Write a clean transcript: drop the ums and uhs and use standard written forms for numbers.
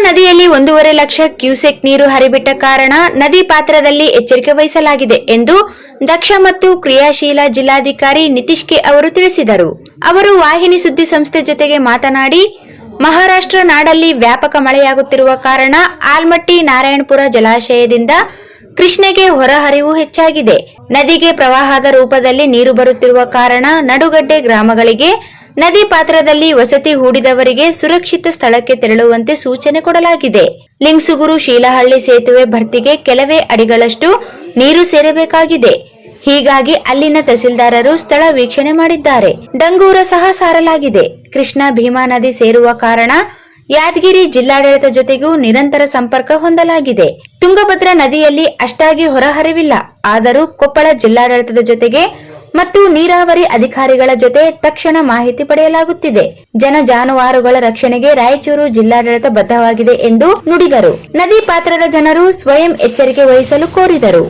ನದಿಯಲ್ಲಿ 1.5 ಲಕ್ಷ ಕ್ಯೂಸೆಕ್ ನೀರು ಹರಿಬಿಟ್ಟ ಕಾರಣ ನದಿ ಪಾತ್ರದಲ್ಲಿ ಎಚ್ಚರಿಕೆ ವಹಿಸಲಾಗಿದೆ ಎಂದು ದಕ್ಷ ಮತ್ತು ಕ್ರಿಯಾಶೀಲ ಜಿಲ್ಲಾಧಿಕಾರಿ ನಿತೀಶ್ ಕೆ ಅವರು ತಿಳಿಸಿದರು. ಅವರು ವಾಹಿನಿ ಸುದ್ದಿ ಸಂಸ್ಥೆ ಜೊತೆಗೆ ಮಾತನಾಡಿ, ಮಹಾರಾಷ್ಟ್ರ ನಾಡಲ್ಲಿ ವ್ಯಾಪಕ ಮಳೆಯಾಗುತ್ತಿರುವ ಕಾರಣ ಆಲ್ಮಟ್ಟಿ ನಾರಾಯಣಪುರ ಜಲಾಶಯದಿಂದ ಕೃಷ್ಣೆಗೆ ಹೊರಹರಿವು ಹೆಚ್ಚಾಗಿದೆ. ನದಿಗೆ ಪ್ರವಾಹದ ರೂಪದಲ್ಲಿ ನೀರು ಬರುತ್ತಿರುವ ಕಾರಣ ನಡುಗಡ್ಡೆ ಗ್ರಾಮಗಳಿಗೆ ನದಿ ಪಾತ್ರದಲ್ಲಿ ವಸತಿ ಹೂಡಿದವರಿಗೆ ಸುರಕ್ಷಿತ ಸ್ಥಳಕ್ಕೆ ತೆರಳುವಂತೆ ಸೂಚನೆ ಕೊಡಲಾಗಿದೆ. ಲಿಂಗಸುಗೂರು ಶೀಲಹಳ್ಳಿ ಸೇತುವೆ ಭರ್ತಿಗೆ ಕೆಲವೇ ಅಡಿಗಳಷ್ಟು ನೀರು ಸೇರಬೇಕಾಗಿದೆ. ಹೀಗಾಗಿ ಅಲ್ಲಿನ ತಹಸೀಲ್ದಾರರು ಸ್ಥಳ ವೀಕ್ಷಣೆ ಮಾಡಿದ್ದಾರೆ. ಡಂಗೂರ ಸಹ ಸಾರಲಾಗಿದೆ. ಕೃಷ್ಣಾ ಭೀಮಾ ನದಿ ಸೇರುವ ಕಾರಣ ಯಾದಗಿರಿ ಜಿಲ್ಲಾಡಳಿತ ಜೊತೆಗೂ ನಿರಂತರ ಸಂಪರ್ಕ ಹೊಂದಲಾಗಿದೆ. ತುಂಗಭದ್ರಾ ನದಿಯಲ್ಲಿ ಅಷ್ಟಾಗಿ ಹೊರಹರಿವಿಲ್ಲ. ಆದರೂ ಕೊಪ್ಪಳ ಜಿಲ್ಲಾಡಳಿತದ ಜೊತೆಗೆ ಮತ್ತು ನೀರಾವರಿ ಅಧಿಕಾರಿಗಳ ಜೊತೆ ತಕ್ಷಣ ಮಾಹಿತಿ ಪಡೆಯಲಾಗುತ್ತಿದೆ. ಜನ ಜಾನುವಾರುಗಳ ರಕ್ಷಣೆಗೆ ರಾಯಚೂರು ಜಿಲ್ಲಾಡಳಿತ ಬದ್ಧವಾಗಿದೆ ಎಂದು ನುಡಿದರು. ನದಿ ಪಾತ್ರದ ಜನರು ಸ್ವಯಂ ಎಚ್ಚರಿಕೆ ವಹಿಸಲು ಕೋರಿದರು.